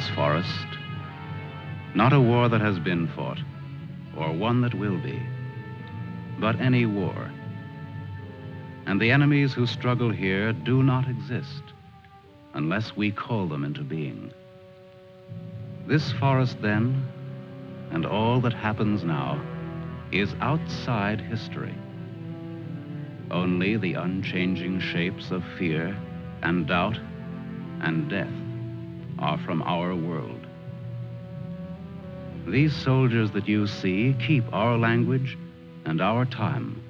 this forest, not a war that has been fought, or one that will be, but any war. And the enemies who struggle here do not exist unless we call them into being. This forest, then, and all that happens now, is outside history. Only the unchanging shapes of fear and doubt and death are from our world. These soldiers that you see keep our language and our time,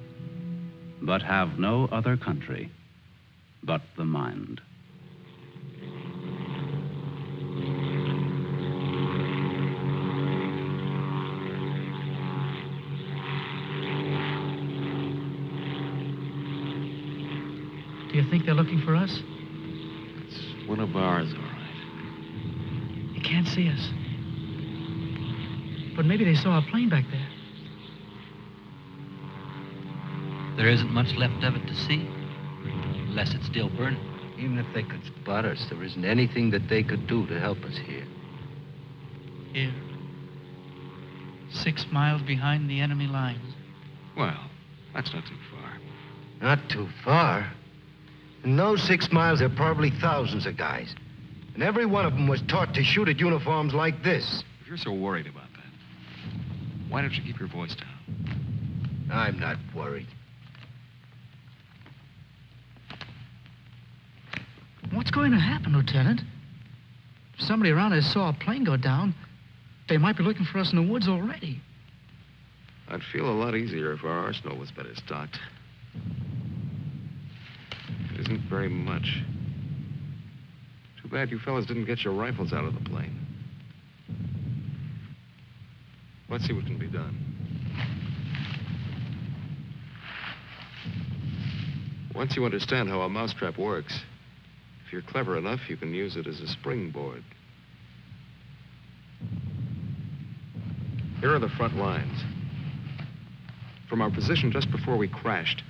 but have no other country but the mind. Do you think they're looking for us? It's one of ours, all right. You can't see us. But maybe they saw a plane back there. There isn't much left of it to see, unless it's still burning. Even if they could spot us, there isn't anything that they could do to help us here. Here. 6 miles behind the enemy lines. Well, that's not too far. Not too far. In those 6 miles, there are probably thousands of guys. And every one of them was taught to shoot at uniforms like this. If you're so worried about that, why don't you keep your voice down? I'm not worried. What's going to happen, Lieutenant? If somebody around us saw a plane go down, they might be looking for us in the woods already. I'd feel a lot easier if our arsenal was better stocked. It isn't very much. Too bad you fellas didn't get your rifles out of the plane. Let's see what can be done. Once you understand how a mousetrap works, if you're clever enough, you can use it as a springboard. Here are the front lines. From our position just before we crashed,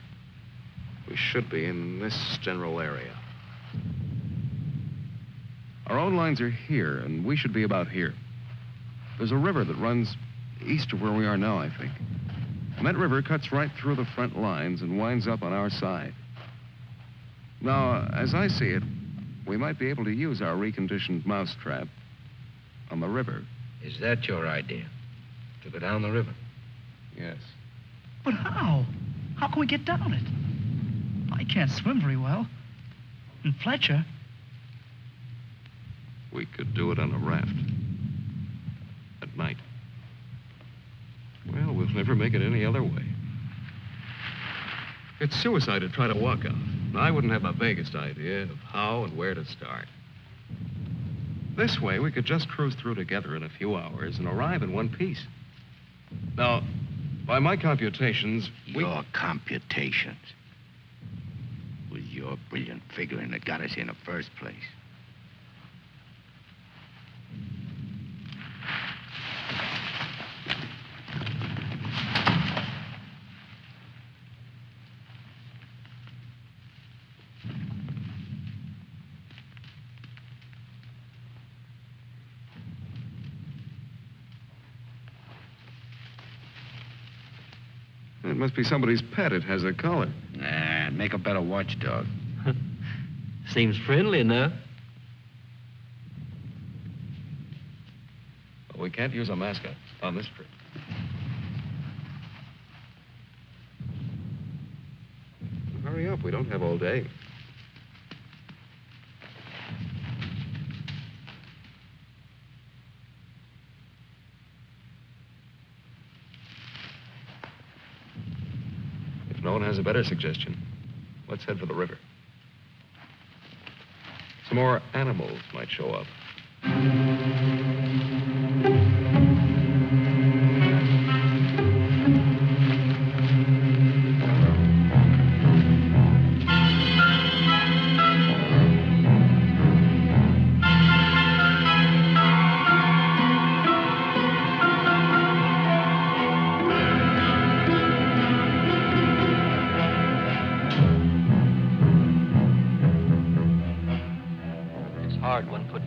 we should be in this general area. Our own lines are here, and we should be about here. There's a river that runs east of where we are now, I think. And that river cuts right through the front lines and winds up on our side. Now, as I see it, we might be able to use our reconditioned mousetrap on the river. Is that your idea? To go down the river? Yes. But how? How can we get down it? I can't swim very well. And Fletcher... We could do it on a raft. At night. Well, we'll never make it any other way. It's suicide to try to walk out. I wouldn't have the vaguest idea of how and where to start. This way, we could just cruise through together in a few hours and arrive in one piece. Now, by my computations, Your computations? It was your brilliant figuring that got us here in the first place. It must be somebody's pet. It has a collar. Nah, make a better watchdog. Seems friendly enough. But we can't use a mascot on this trip. Hurry up. We don't have all day. If no one has a better suggestion, let's head for the river. Some more animals might show up.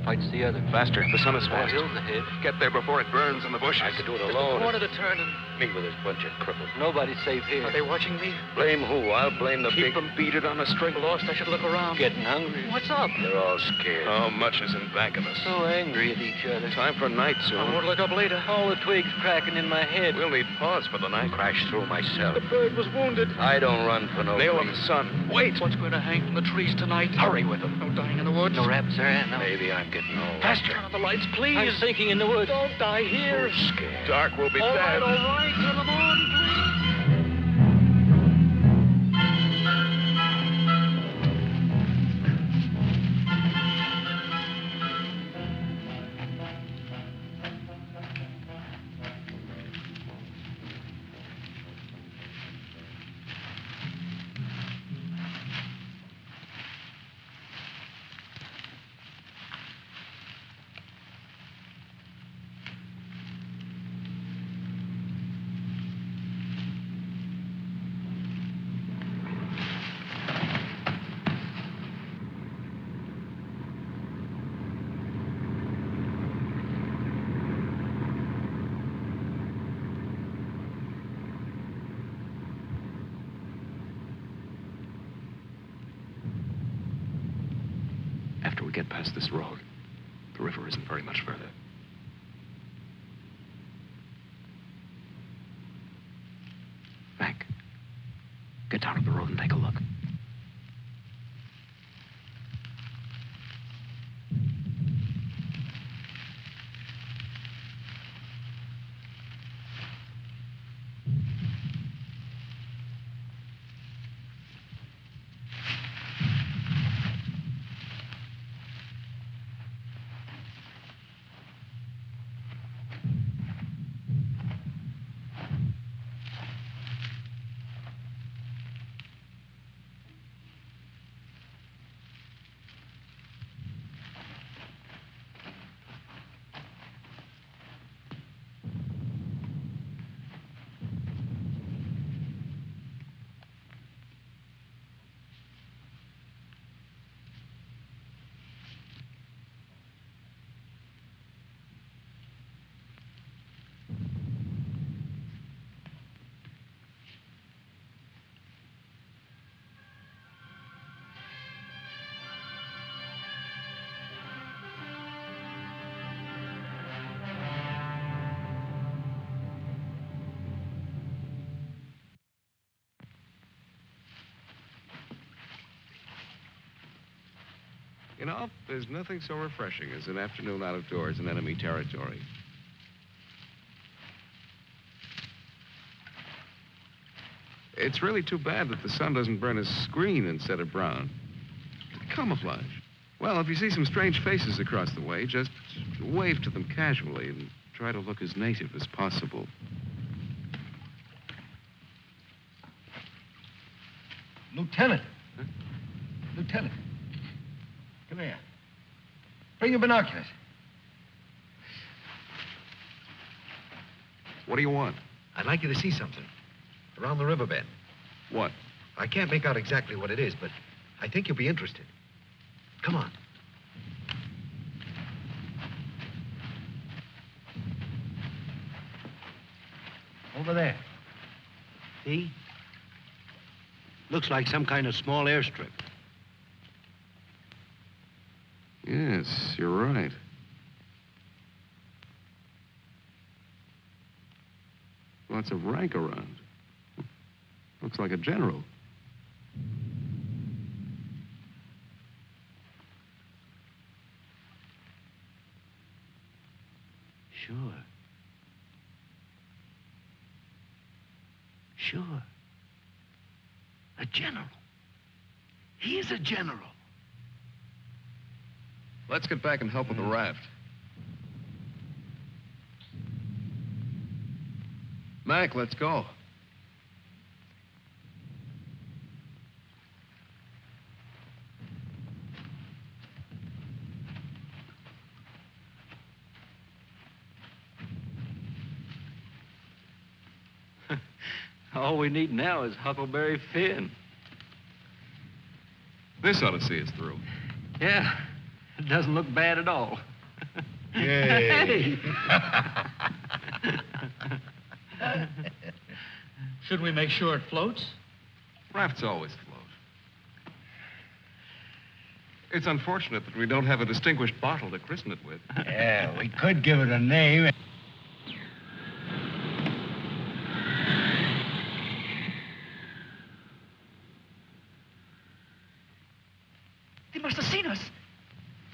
fights the other. Faster. The sun is More fast. hills ahead. Get there before it burns in the bushes. I could do it Just alone. a corner to turn and Me with this bunch of cripples. nobody's safe here. Are they watching me? Blame who? I'll blame the Keep big... them beat it on a string. Lost, I should look around. Getting hungry. What's up? They're all scared. How much is in back of us? So angry at each other. Time for night I soon. won't look up later. All the twigs cracking in my head. We'll need pause for the night. Crash through myself. The bird was wounded. I don't run for no Nail of reason. the sun. Wait! What's going to hang from the trees tonight? Hurry with them. No dying in the woods. No raps there, no. Maybe I'm getting old. Faster. Turn on the lights, please. I'm sinking in the woods. Don't die here. Who's scared? Dark will be All bad. right. Turn them on, please. After we get past this road, the river isn't very much further. Mac, get down to the road and take a look. You know, there's nothing so refreshing as an afternoon out of doors in enemy territory. It's really too bad that the sun doesn't burn his screen instead of brown. Camouflage. Well, if you see some strange faces across the way, just wave to them casually and try to look as native as possible. Lieutenant. Huh? Lieutenant. Come here. Bring your binoculars. What do you want? I'd like you to see something. Around the riverbed. What? I can't make out exactly what it is, but I think you'll be interested. Come on. Over there. See? Looks like some kind of small airstrip. Yes, you're right. Lots of rank around. Looks like a general. Sure. Sure. A general. He's a general. Let's get back and help with the raft. Mac, let's go. All we need now is Huckleberry Finn. This ought to see us through. Yeah. It doesn't look bad at all. Yay. Should we make sure it floats? Rafts always float. It's unfortunate that we don't have a distinguished bottle to christen it with. Yeah, we could give it a name. They must have seen us.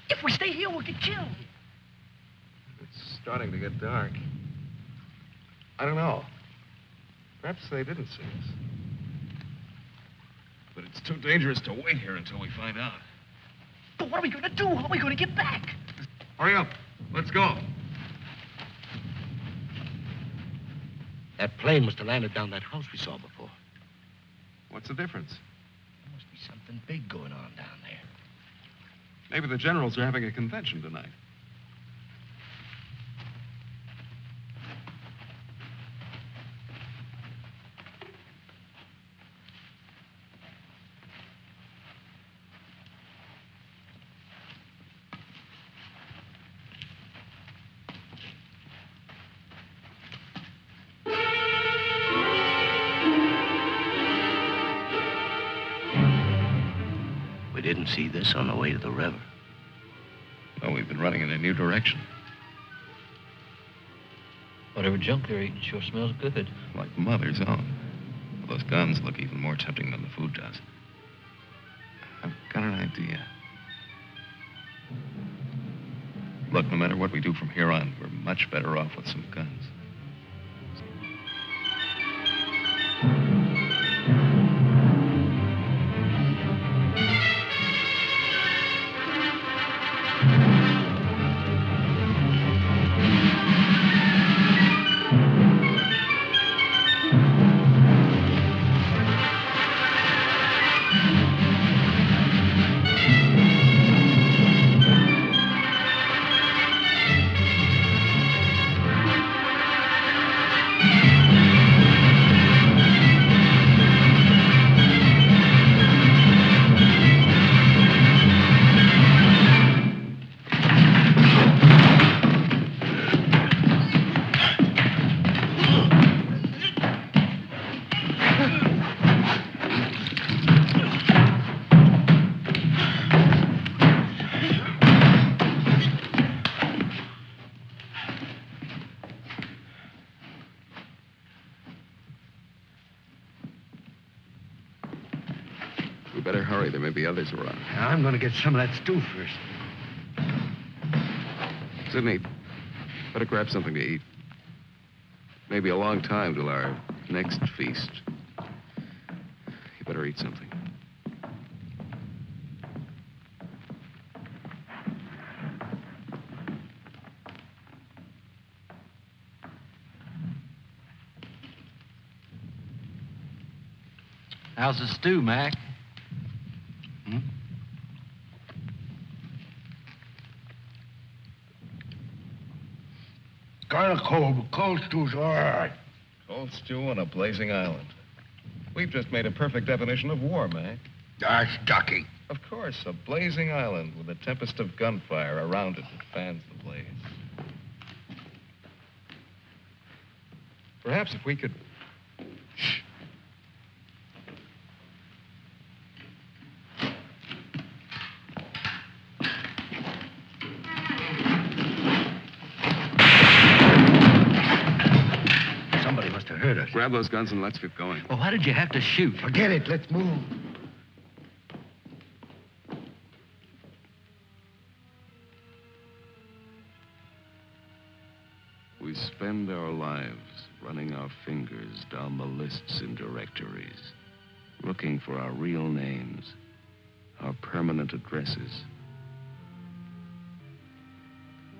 If we stay here, we'll get killed. It's starting to get dark. I don't know. Perhaps they didn't see us. But it's too dangerous to wait here until we find out. But what are we going to do? How are we going to get back? Hurry up. Let's go. That plane must have landed down that house we saw before. What's the difference? There must be something big going on down there. Maybe the generals are having a convention tonight. We didn't see this on the way to the river. Oh, we've been running in a new direction. Whatever junk they're eating sure smells good. Like Mother's own. Those guns look even more tempting than the food does. I've got an idea. Look, no matter what we do from here on, we're much better off with some guns. We better hurry. There may be others around. I'm going to get some of that stew first. Sidney, better grab something to eat. Maybe a long time till our next feast. You better eat something. How's the stew, Mac? Kind of cold, but cold stew's all right. Cold stew on a blazing island. We've just made a perfect definition of war, Mac. That's ducky. Of course, a blazing island with a tempest of gunfire around it that fans the blaze. Perhaps if we could... Shh. Somebody must have heard us. Grab those guns and let's get going. Well, why did you have to shoot? Forget it. Let's move. We spend our lives running our fingers down the lists and directories, looking for our real names, our permanent addresses.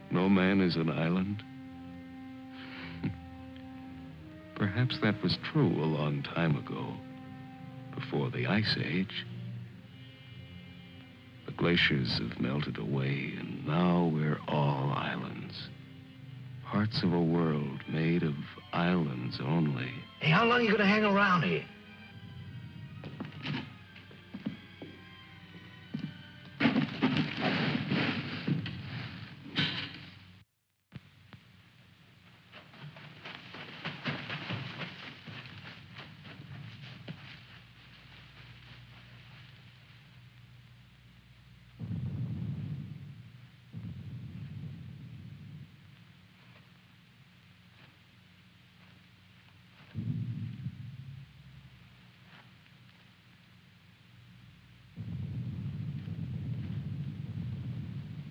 No man is an island. Perhaps that was true a long time ago, before the Ice Age. The glaciers have melted away, and now we're all islands. Parts of a world made of islands only. Hey, how long are you going to hang around here?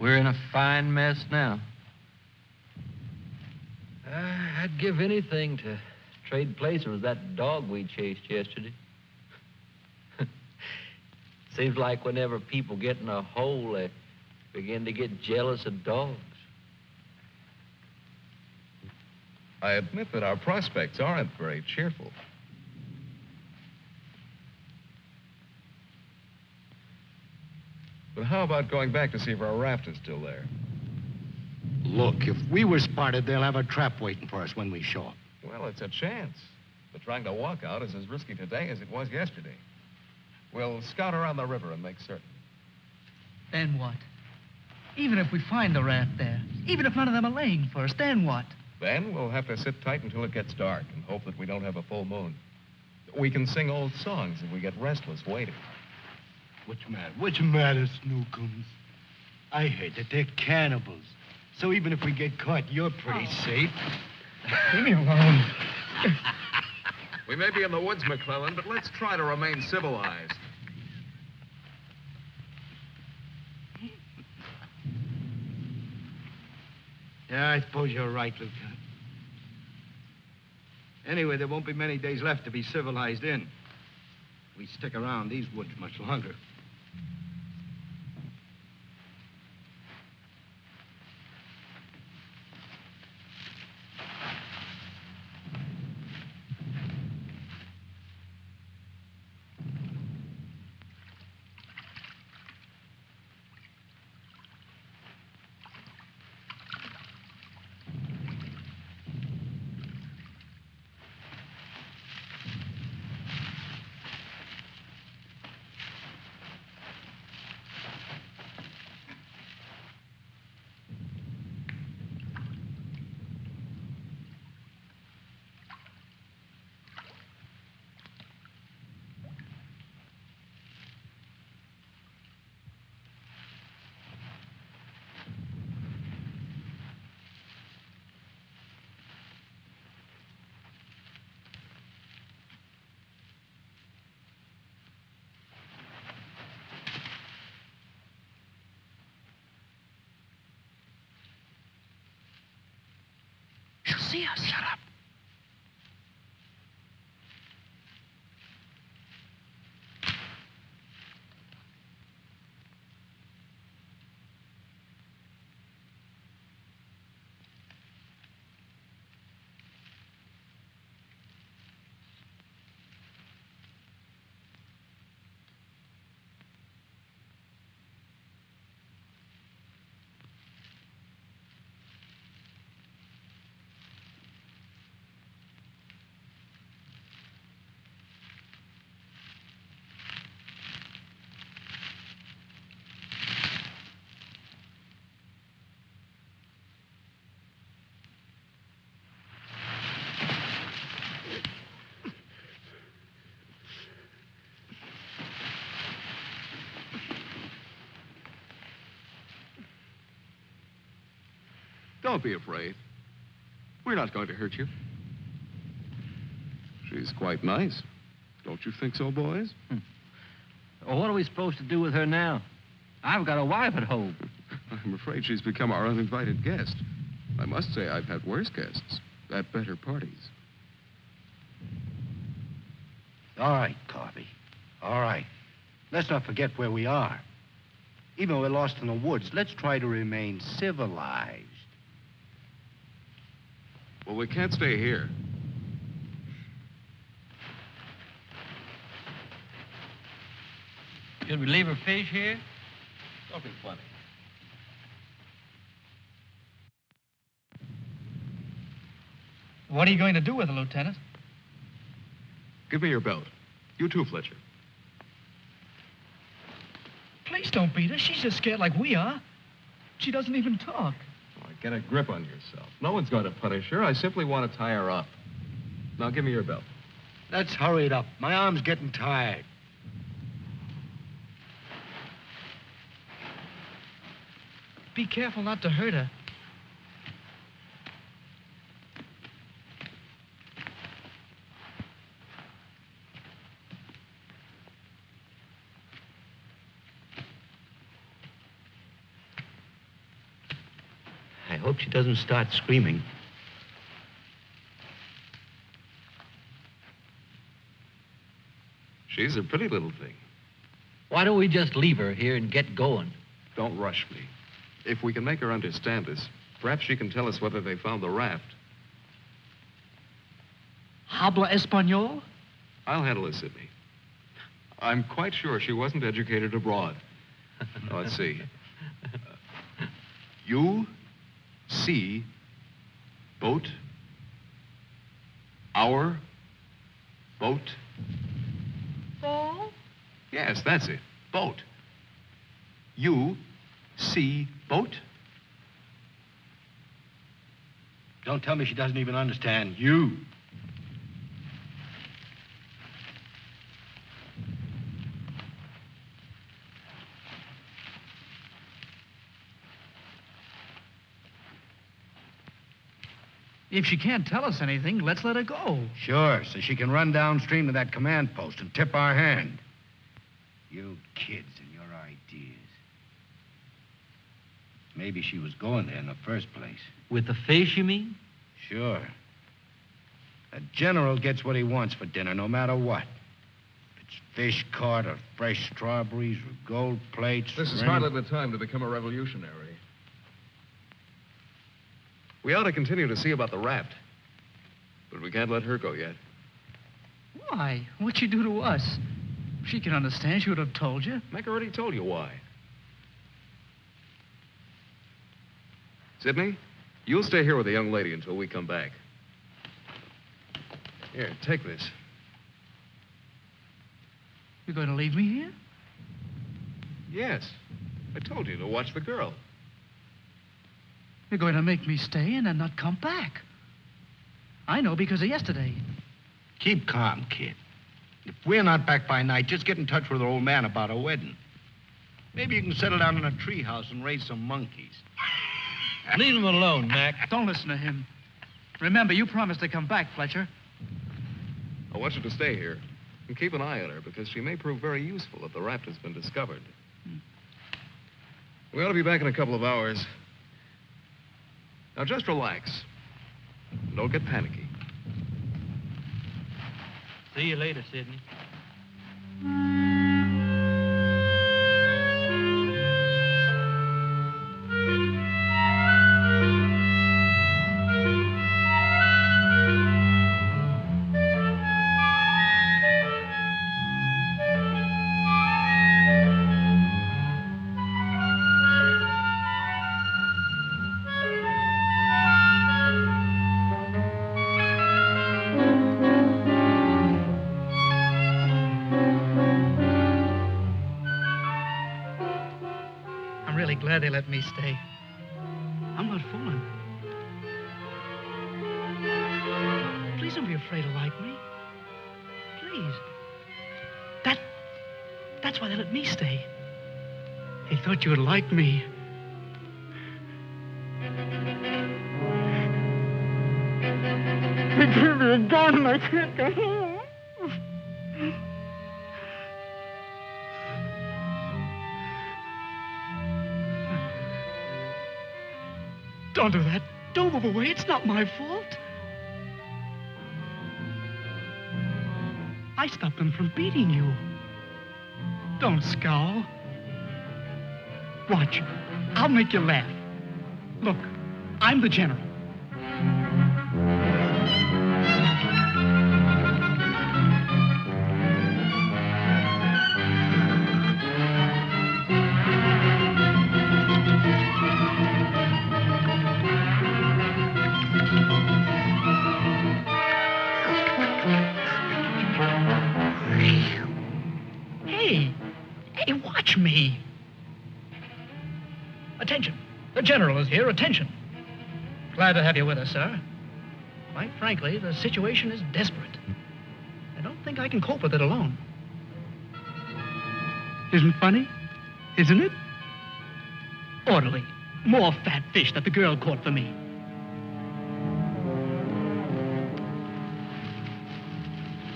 We're in a fine mess now. I'd give anything to trade places with that dog we chased yesterday. Seems like whenever people get in a hole, they begin to get jealous of dogs. I admit that our prospects aren't very cheerful. But how about going back to see if our raft is still there? Look, if we were spotted, they'll have a trap waiting for us when we show up. Well, it's a chance. But trying to walk out is as risky today as it was yesterday. We'll scout around the river and make certain. Then what? Even if we find the raft there, even if none of them are laying for us, then what? Then we'll have to sit tight until it gets dark and hope that we don't have a full moon. We can sing old songs if we get restless waiting. What's the matter? What's the matter, Snookums? I heard that they're cannibals. So even if we get caught, you're pretty safe. Leave me alone. We may be in the woods, McClellan, but let's try to remain civilized. Yeah, I suppose you're right, Lieutenant. Anyway, there won't be many days left to be civilized in. We stick around these woods much longer. She'll see us. Shut up. Don't be afraid. We're not going to hurt you. She's quite nice. Don't you think so, boys? Well, what are we supposed to do with her now? I've got a wife at home. I'm afraid she's become our uninvited guest. I must say I've had worse guests at better parties. All right, Carby. All right. Let's not forget where we are. Even though we're lost in the woods, let's try to remain civilized. Well, we can't stay here. Should we leave her fish here? Don't be funny. What are you going to do with her, Lieutenant? Give me your belt. You too, Fletcher. Please don't beat her. She's just scared like we are. She doesn't even talk. Oh, get a grip on yourself. No one's going to punish her. I simply want to tie her up. Now, give me your belt. Let's hurry it up. My arm's getting tired. Be careful not to hurt her. hope she doesn't start screaming. She's a pretty little thing. Why don't we just leave her here and get going? Don't rush me. If we can make her understand us, perhaps she can tell us whether they found the raft. Habla Espanol? I'll handle it, Sidney. I'm quite sure she wasn't educated abroad. Now, let's see. You see boat, our boat. Ball? Yes, that's it. Boat. You see boat. Don't tell me she doesn't even understand you. If she can't tell us anything, let's let her go. Sure, so she can run downstream to that command post and tip our hand. You kids and your ideas. Maybe she was going there in the first place. With the fish, you mean? Sure. A general gets what he wants for dinner, no matter what. If it's fish caught or fresh strawberries or gold plates. This is or any- hardly the time to become a revolutionary. We ought to continue to see about the raft. But we can't let her go yet. Why? What'd she do to us? If she can understand, she would have told you. Mac already told you why. Sidney, you'll stay here with the young lady until we come back. Here, take this. You're going to leave me here? Yes. I told you to watch the girl. You're going to make me stay and then not come back. I know because of yesterday. Keep calm, kid. If we're not back by night, just get in touch with our old man about our wedding. Maybe you can settle down in a treehouse and raise some monkeys. Leave him alone, Mac. Don't listen to him. Remember, you promised to come back, Fletcher. I want you to stay here and keep an eye on her because she may prove very useful if the raft has been discovered. We ought to be back in a couple of hours. Now, just relax. Don't get panicky. See you later, Sidney. Glad they let me stay. I'm not fooling. Please don't be afraid to like me. Please. That's why they let me stay. They thought you would like me. They give me a gun, I can't go home. Don't do that. Don't move away. It's not my fault. I stopped them from beating you. Don't scowl. Watch. I'll make you laugh. Look, I'm the general. Hey, watch me. Attention. The general is here. Attention. Glad to have you with us, sir. Quite frankly, the situation is desperate. I don't think I can cope with it alone. Isn't funny? Isn't it? Orderly. More fat fish that the girl caught for me.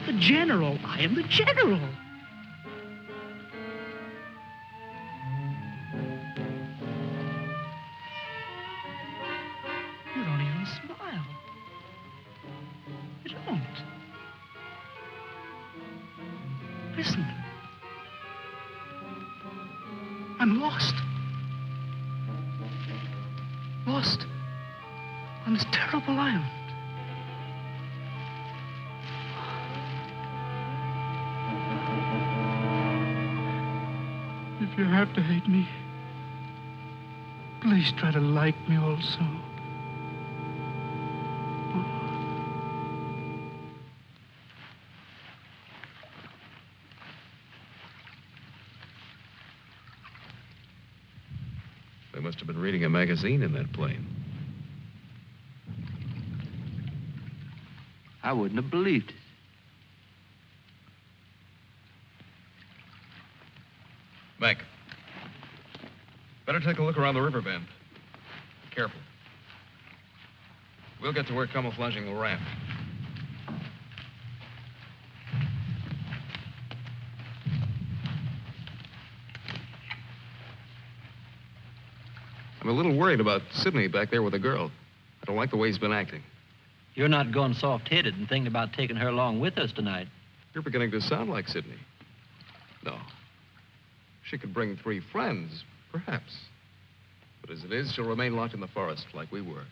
The general. I am the general. Listen. I'm lost. Lost on this terrible island. If you have to hate me, please try to like me also. They must have been reading a magazine in that plane. I wouldn't have believed it. Mac, better take a look around the river bend. Be careful. We'll get to work camouflaging the raft. I'm a little worried about Sidney back there with the girl. I don't like the way he's been acting. You're not going soft-headed and thinking about taking her along with us tonight. You're beginning to sound like Sidney. No. She could bring 3 friends, perhaps. But as it is, she'll remain locked in the forest like we were.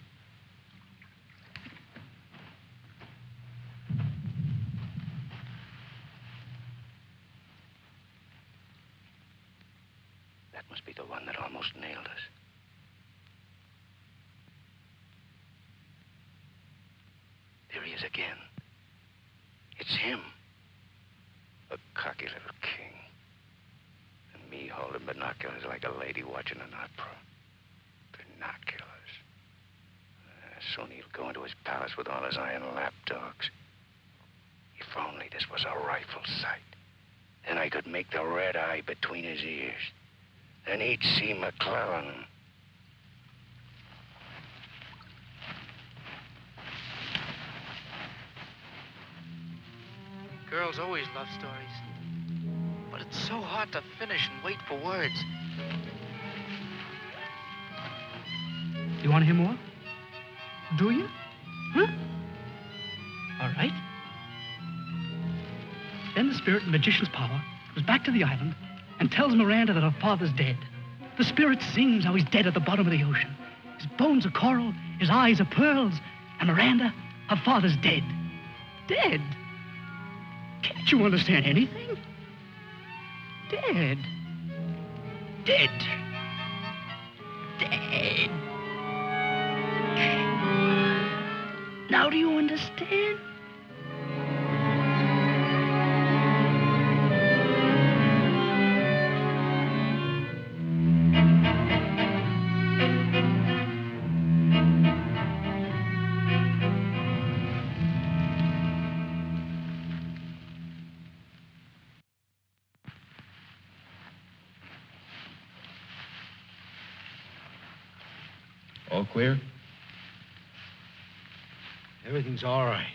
That must be the one that almost nailed us. There he is again. It's him. A cocky little king. And me holding binoculars like a lady watching an opera. Binoculars. Soon he'll go into his palace with all his iron lapdogs. If only this was a rifle sight. Then I could make the red eye between his ears. Then he'd see McClellan. Girls always love stories. But it's so hard to finish and wait for words. You want to hear more? Do you? Huh? All right. Then the spirit in the magician's power goes back to the island and tells Miranda that her father's dead. The spirit sings how he's dead at the bottom of the ocean. His bones are coral, his eyes are pearls, and Miranda, her father's dead. Dead? Can't you understand anything? Dead. Dead. Dead. Now do you understand? All clear? Everything's all right.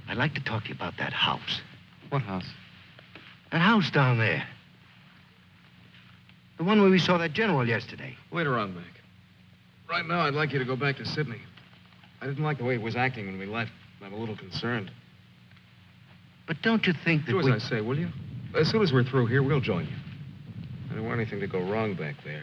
I'd like to talk to you about that house. What house? That house down there. The one where we saw that general yesterday. Later on, Mac. Right now, I'd like you to go back to Sydney. I didn't like the way he was acting when we left. I'm a little concerned. But don't you think that Do as I say, will you? As soon as we're through here, we'll join you. I don't want anything to go wrong back there.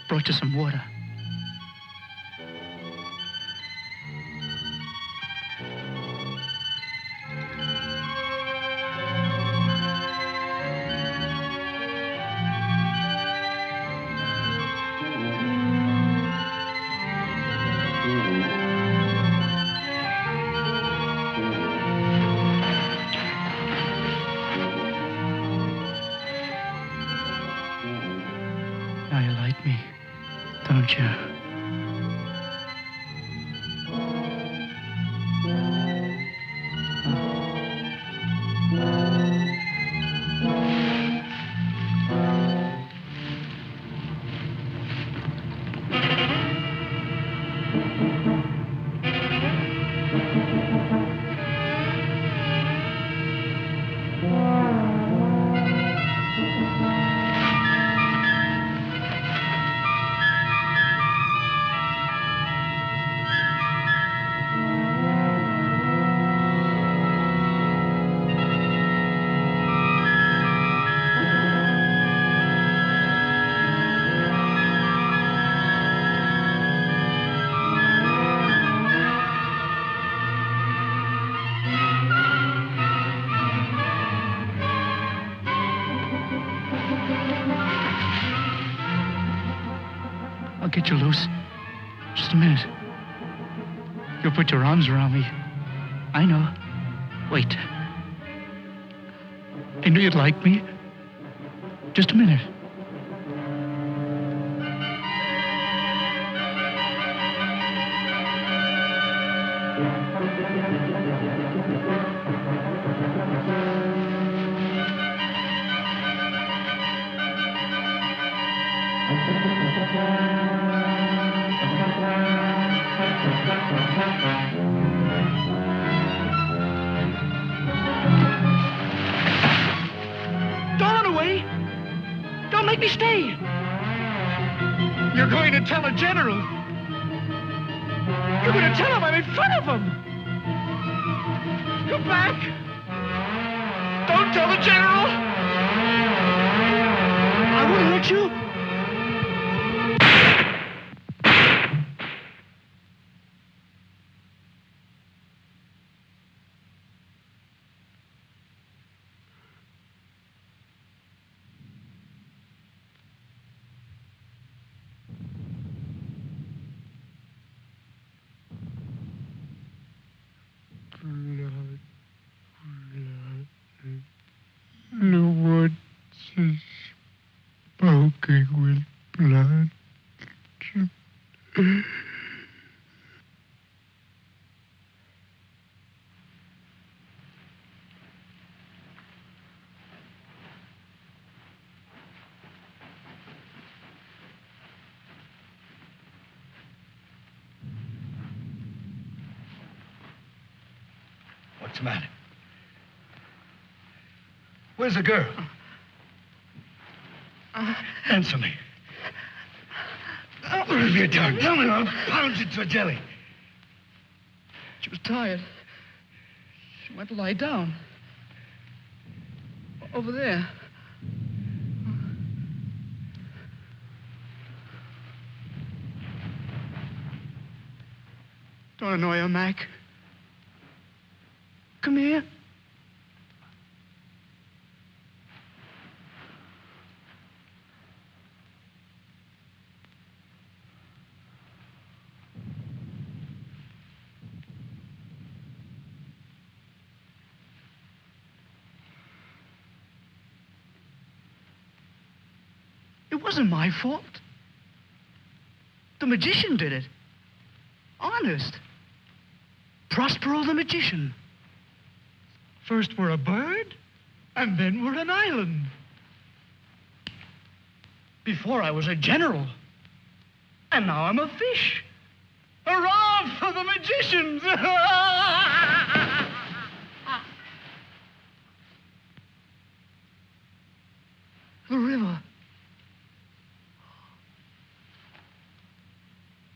Brought you some water. Now you like me, don't you? get you loose. Just a minute. You'll put your arms around me. I know. Wait. I knew you'd like me. Just a minute. Don't run away. Don't make me stay. You're going to tell a general. You're going to tell him I'm in front of him. Come back. Don't tell the general. I won't hurt you. The woods is smoking with blood. What's the matter? Where's the girl? Answer me. What have you done? Tell me, I'll pound you to a jelly. She was tired. She went to lie down. Over there. Don't annoy her, Mac. Come here. It wasn't my fault. The magician did it. Honest. Prospero the magician. First we're a bird, and then we're an island. Before I was a general, and now I'm a fish. Hurrah for the magicians! The river.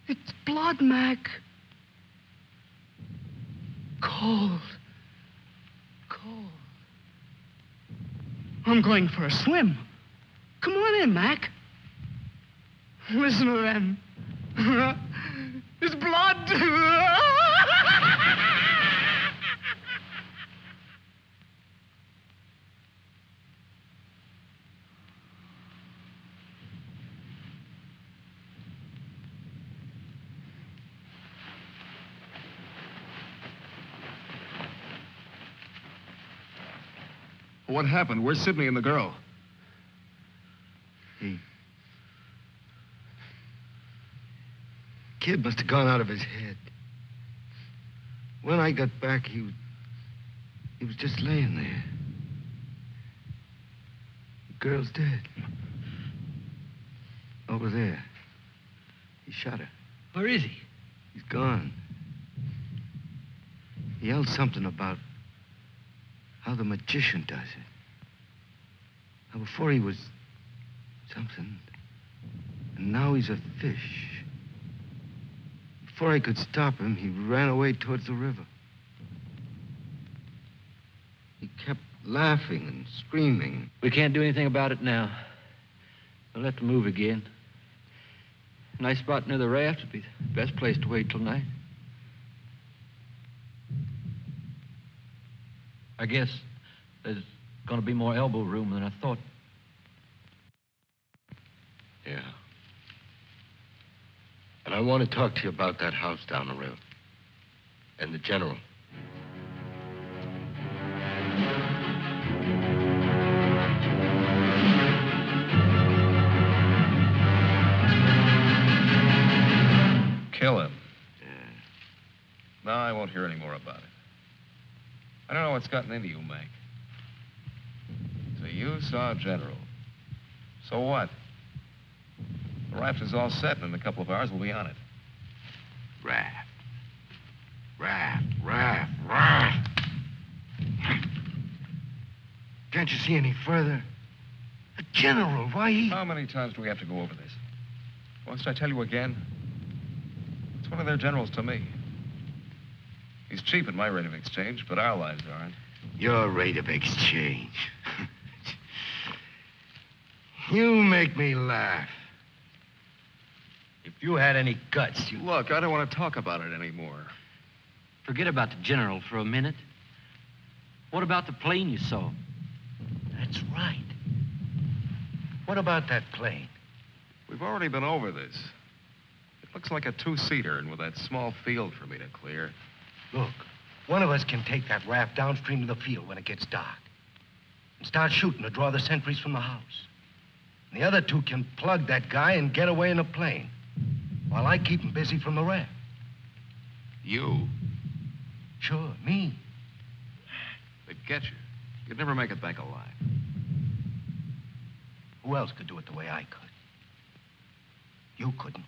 It's blood, Mac. Cold. Cold. I'm going for a swim. Come on in, Mac. Listen to them. It's blood. What happened? Where's Sidney and the girl? Kid must have gone out of his head. When I got back, he was just laying there. The girl's dead. Over there. He shot her. Where is he? He's gone. He yelled something about how the magician does it. Now, before he was something, and now he's a fish. Before I could stop him, he ran away towards the river. He kept laughing and screaming. We can't do anything about it now. We'll have to move again. A nice spot near the raft would be the best place to wait till night. I guess there's going to be more elbow room than I thought. Yeah. And I want to talk to you about that house down the river. And the general. Kill him. Yeah. No, I won't hear any more about it. I don't know what's gotten into you, Mac. So you saw a general. So what? The raft is all set, and in a couple of hours we'll be on it. Raft. Raft. Can't you see any further? A general, why he... How many times do we have to go over this? Must I tell you again? It's one of their generals to me. He's cheap at my rate of exchange, but our lives aren't. Your rate of exchange. You make me laugh. If you had any guts, you... Look, I don't want to talk about it anymore. Forget about the general for a minute. What about the plane you saw? That's right. What about that plane? We've already been over this. It looks like a two-seater, and with that small field for me to clear. Look, one of us can take that raft downstream to the field when it gets dark and start shooting to draw the sentries from the house. And the other two can plug that guy and get away in a plane while I keep him busy from the raft. You? Sure, me. They'd get you. You'd never make it back alive. Who else could do it the way I could? You couldn't.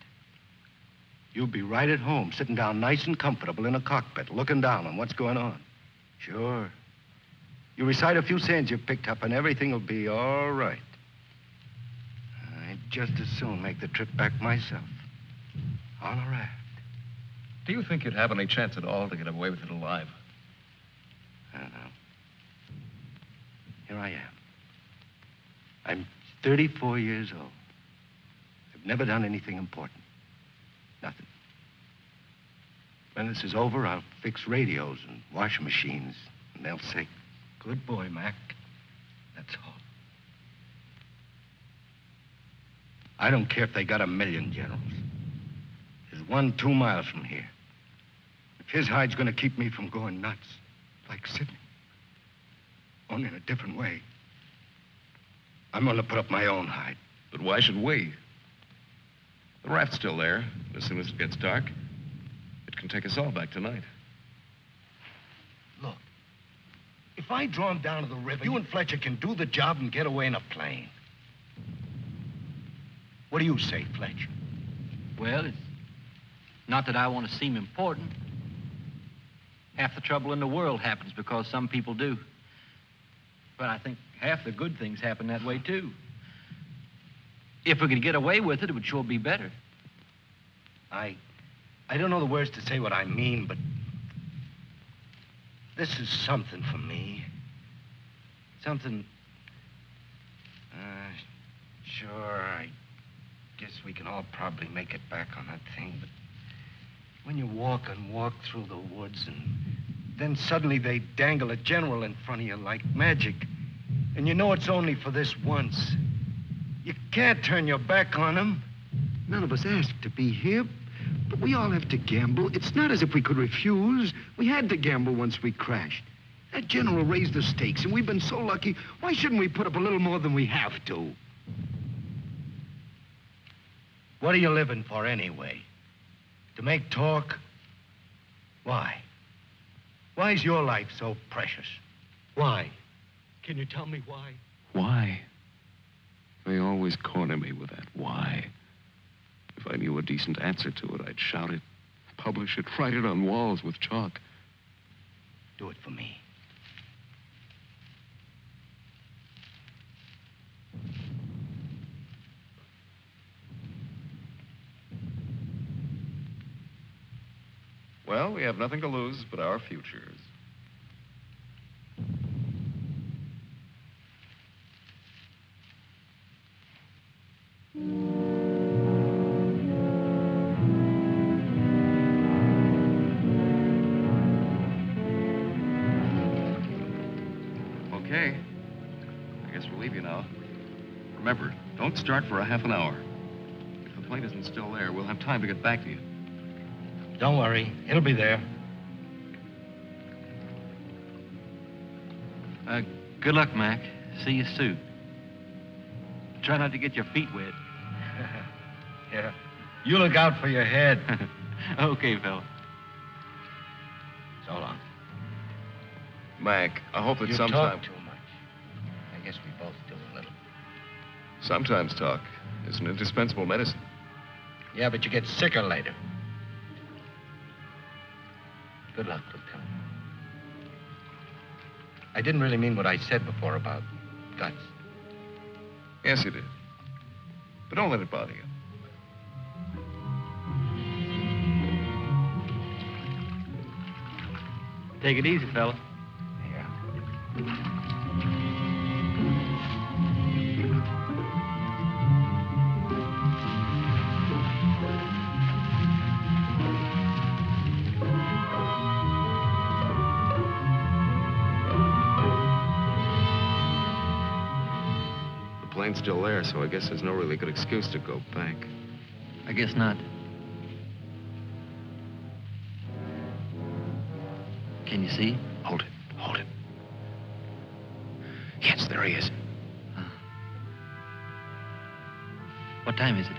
You'd be right at home, sitting down nice and comfortable in a cockpit, looking down on what's going on. Sure. You recite a few sayings you've picked up, and everything will be all right. I'd just as soon make the trip back myself. On a raft. Do you think you'd have any chance at all to get away with it alive? I don't know. Here I am. I'm 34 years old. I've never done anything important. Nothing. When this is over, I'll fix radios and washing machines, and they'll say, "Good boy, Mac." That's all. I don't care if they got 1,000,000 generals. There's one 2 miles from here. If his hide's gonna keep me from going nuts, like Sidney, only in a different way, I'm gonna put up my own hide. But why should we? The raft's still there. As soon as it gets dark, it can take us all back tonight. Look, if I draw him down to the river, you and Fletcher can do the job and get away in a plane. What do you say, Fletcher? Well, it's not that I want to seem important. Half the trouble in the world happens because some people do. But I think half the good things happen that way, too. If we could get away with it, it would sure be better. I don't know the words to say what I mean, but this is something for me. Something... Sure, I guess we can all probably make it back on that thing, but when you walk and walk through the woods and then suddenly they dangle a general in front of you like magic, and you know it's only for this once, you can't turn your back on him. None of us asked to be here, but we all have to gamble. It's not as if we could refuse. We had to gamble once we crashed. That general raised the stakes, and we've been so lucky. Why shouldn't we put up a little more than we have to? What are you living for anyway? To make talk? Why? Why is your life so precious? Why? Can you tell me why? Why? They always corner me with that why. If I knew a decent answer to it, I'd shout it, publish it, write it on walls with chalk. Do it for me. Well, we have nothing to lose but our futures. Okay. I guess we'll leave you now. Remember, don't start for a half an hour. If the plane isn't still there, we'll have time to get back to you. Don't worry. It'll be there. Good luck, Mac. See you soon. Try not to get your feet wet. Yeah. You look out for your head. Okay, fella. So long. Mac, I hope that You sometime... talk too much. I guess we both do a little. Sometimes talk is an indispensable medicine. Yeah, but you get sicker later. Good luck, Lieutenant. I didn't really mean what I said before about guts. Yes, you did. But don't let it bother you. Take it easy, fella. Yeah. The plane's still there, so I guess there's no really good excuse to go back. I guess not. Can you see? Hold it. Hold it. Yes, there he is. What time is it?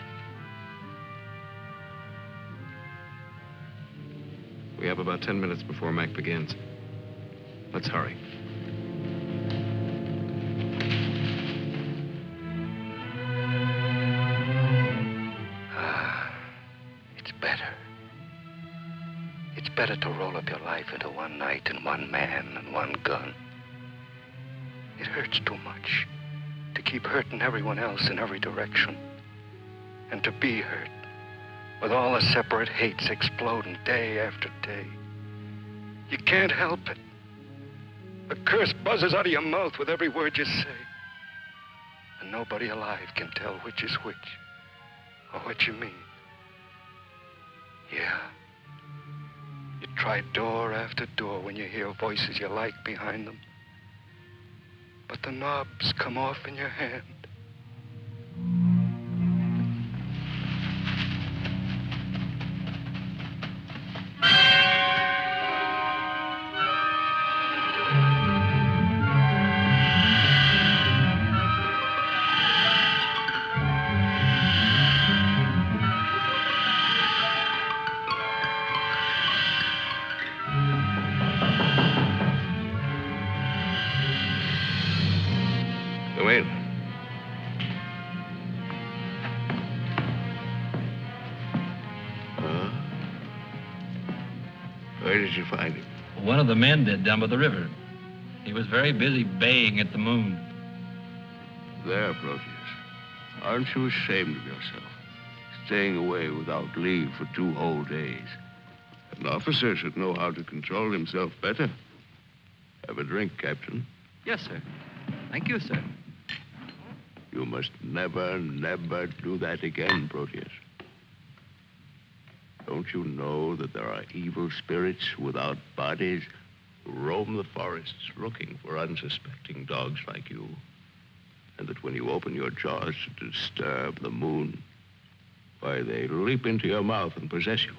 We have about 10 minutes before Mac begins. Let's hurry. It's better. It's better to roll up your life into one night and one man and one gun. It hurts too much to keep hurting everyone else in every direction. And to be hurt with all the separate hates exploding day after day. You can't help it. The curse buzzes out of your mouth with every word you say. And nobody alive can tell which is which or what you mean. Yeah. You try door after door when you hear voices you like behind them. But the knobs come off in your hand. Go in. Where did you find him? One of the men did down by the river. He was very busy baying at the moon. There, Proteus. Aren't you ashamed of yourself? Staying away without leave for 2 whole days. An officer should know how to control himself better. Have a drink, Captain. Yes, sir. Thank you, sir. You must never, never do that again, Proteus. Don't you know that there are evil spirits without bodies who roam the forests looking for unsuspecting dogs like you? And that when you open your jaws to disturb the moon, why, they leap into your mouth and possess you.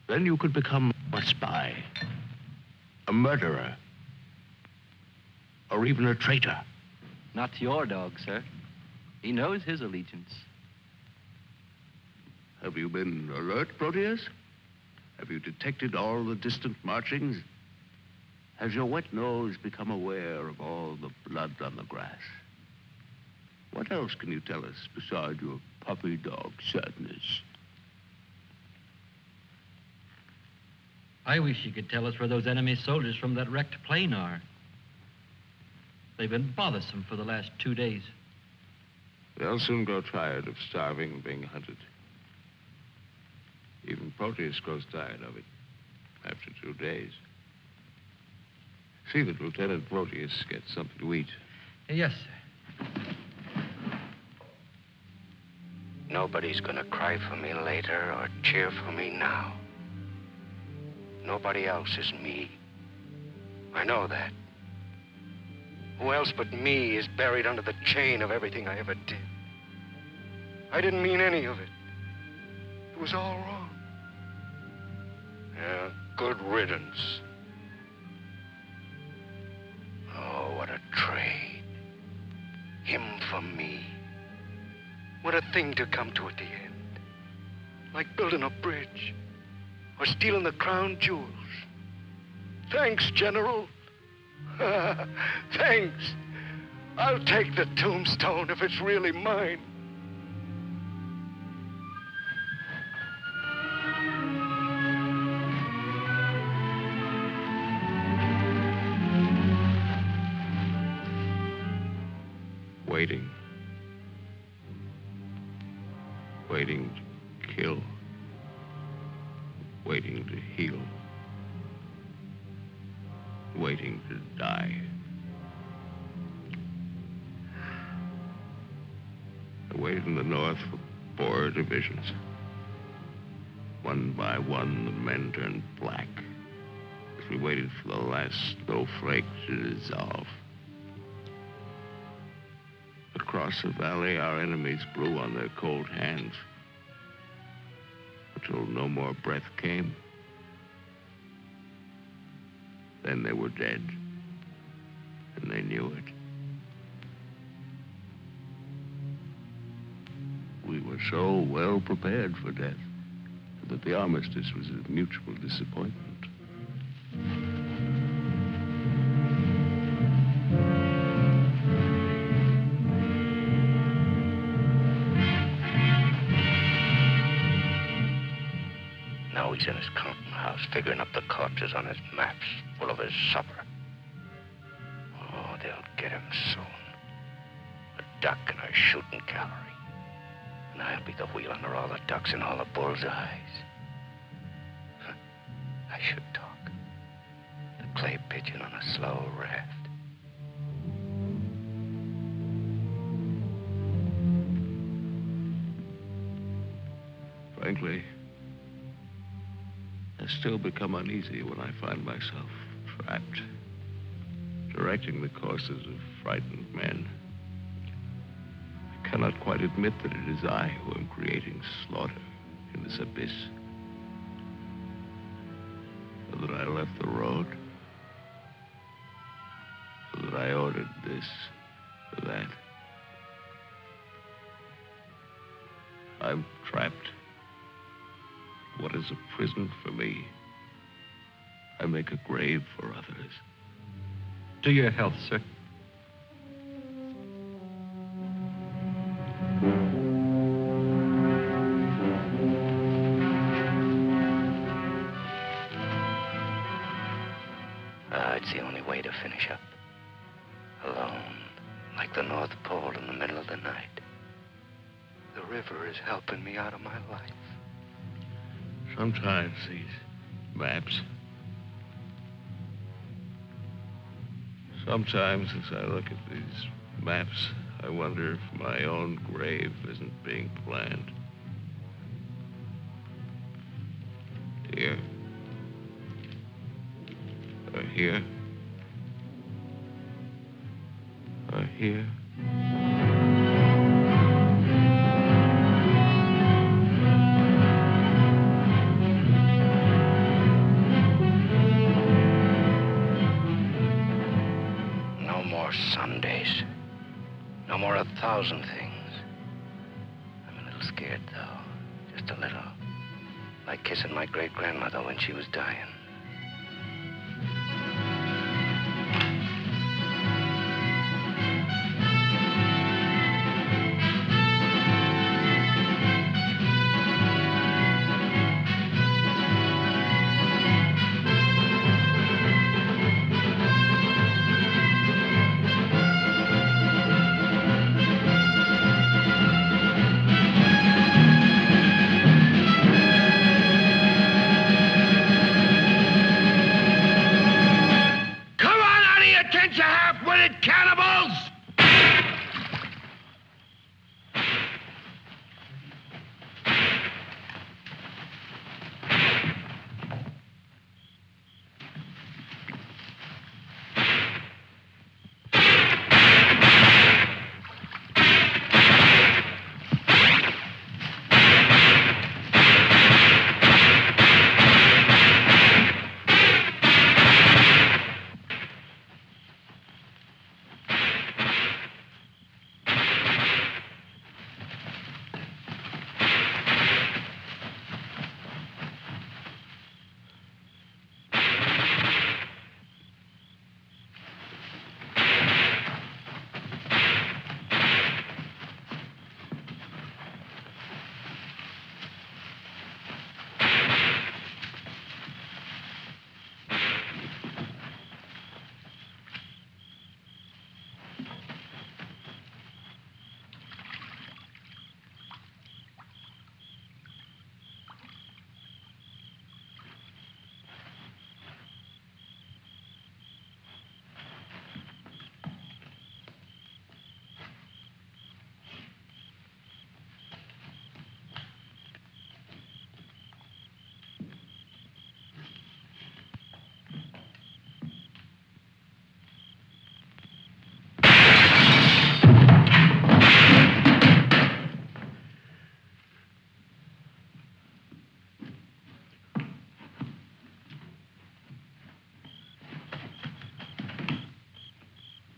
Then you could become a spy, a murderer, or even a traitor. Not to your dog, sir. He knows his allegiance. Have you been alert, Proteus? Have you detected all the distant marchings? Has your wet nose become aware of all the blood on the grass? What else can you tell us besides your puppy dog sadness? I wish you could tell us where those enemy soldiers from that wrecked plane are. They've been bothersome for the last 2 days. They'll soon grow tired of starving and being hunted. Even Proteus grows tired of it after 2 days. See that Lieutenant Proteus gets something to eat. Yes, sir. Nobody's gonna cry for me later or cheer for me now. Nobody else is me. I know that. Who else but me is buried under the chain of everything I ever did? I didn't mean any of it. It was all wrong. Yeah, good riddance. Oh, what a trade. Him for me. What a thing to come to at the end. Like building a bridge or stealing the crown jewels. Thanks, General. Thanks. I'll take the tombstone if it's really mine. Waiting. Waiting to kill. Waiting to heal. Waiting to die. I waited in the north for 4 divisions. One by one, the men turned black as we waited for the last snowflake to dissolve. Across the valley, our enemies blew on their cold hands until no more breath came. Then they were dead, and they knew it. We were so well prepared for death that the armistice was a mutual disappointment. Now he's in his counting house, figuring up the corpses on his maps, full of his supper. Oh, they'll get him soon. A duck in a shooting gallery. And I'll be the wheel under all the ducks and all the bull's eyes. I should talk. The clay pigeon on a slow raft. Frankly, I still become uneasy when I find myself trapped, directing the courses of frightened men. I cannot quite admit that it is I who am creating slaughter in this abyss. So that I left the road. So that I ordered this or that. I'm trapped. What is a prison for me, I make a grave for others. To your health, sir. It's the only way to finish up. Alone, like the North Pole in the middle of the night. The river is helping me out of my life. Sometimes these maps. Sometimes as I look at these maps, I wonder if my own grave isn't being planned. Here. Or here. Or here. Sundays. No more 1,000 things. I'm a little scared, though. Just a little. Like kissing my great-grandmother when she was dying.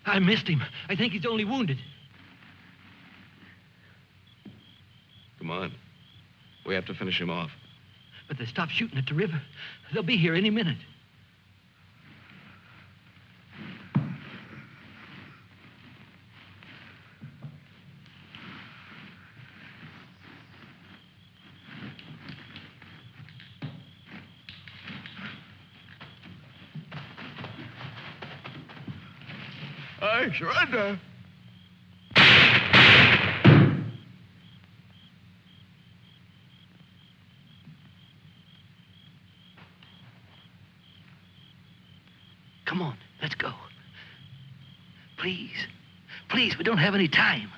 I missed him. I think he's only wounded. Come on. We have to finish him off. But they stopped shooting at the river. They'll be here any minute. I surrender. Come on, let's go. Please. Please, we don't have any time.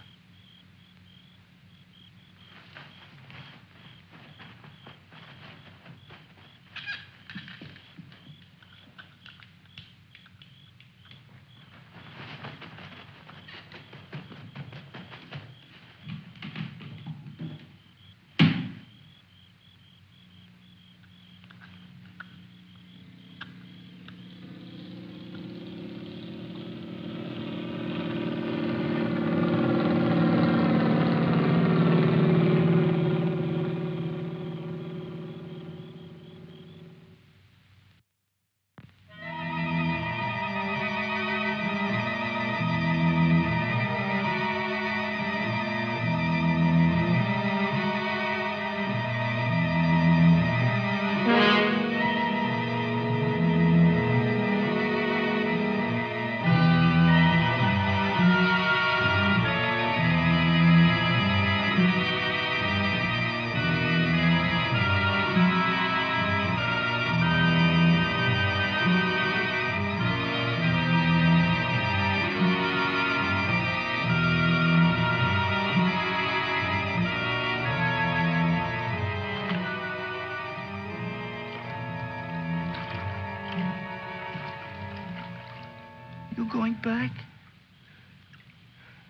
Going back?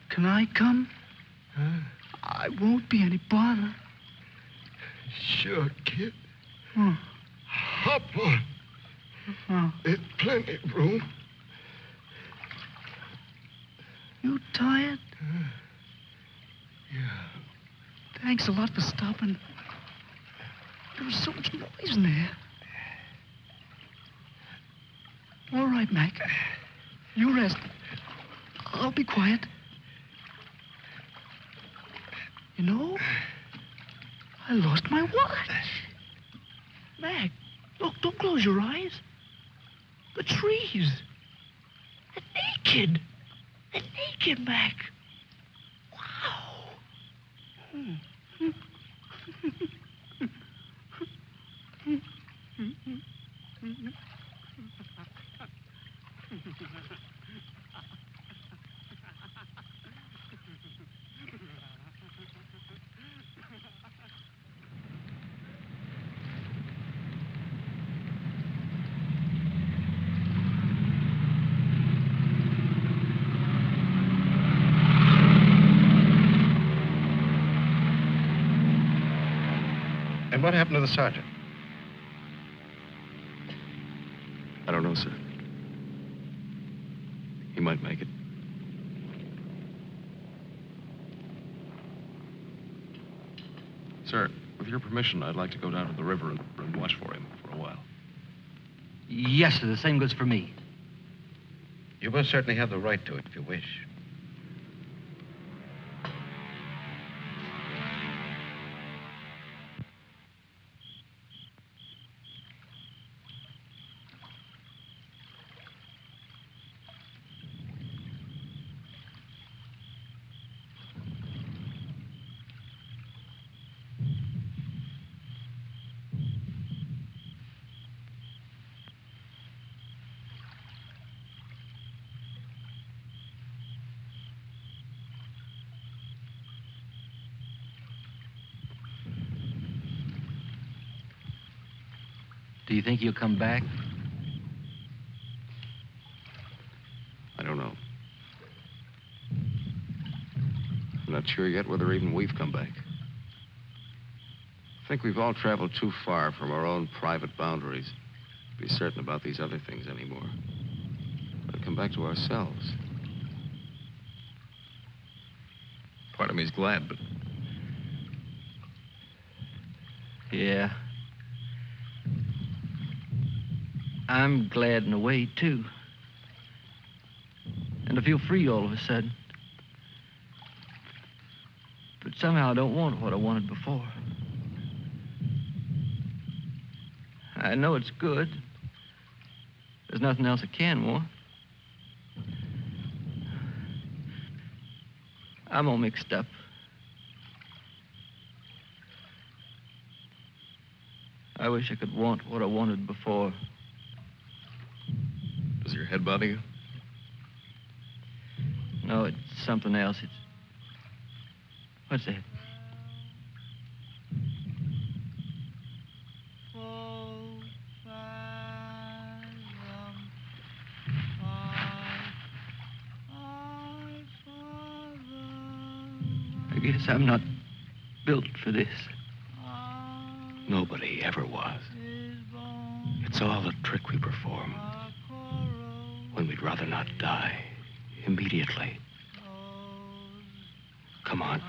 Can I come? I won't be any bother. Sure, kid. Oh. Hop on. Oh. There's plenty of room. You tired? Yeah. Thanks a lot for stopping. There was so much noise in there. All right, Mac. You rest. I'll be quiet. You know, I lost my watch. Mac, look, don't close your eyes. The trees. They're naked. They're naked, Mac. Wow. And what happened to the sergeant? I don't know, sir. He might make it. Sir, with your permission, I'd like to go down to the river and watch for him for a while. Yes, sir. The same goes for me. You both certainly have the right to it if you wish. Do you think he'll come back? I don't know. I'm not sure yet whether even we've come back. I think we've all traveled too far from our own private boundaries to be certain about these other things anymore. But come back to ourselves. part of me's glad, but... Yeah. I'm glad in a way, too. And I feel free all of a sudden. But somehow I don't want what I wanted before. I know it's good. There's nothing else I can want. I'm all mixed up. I wish I could want what I wanted before. Does your head bother you? No, it's something else. It's... What's that? I guess I'm not built for this. Nobody ever was. It's all a trick we perform when we'd rather not die immediately. Come on.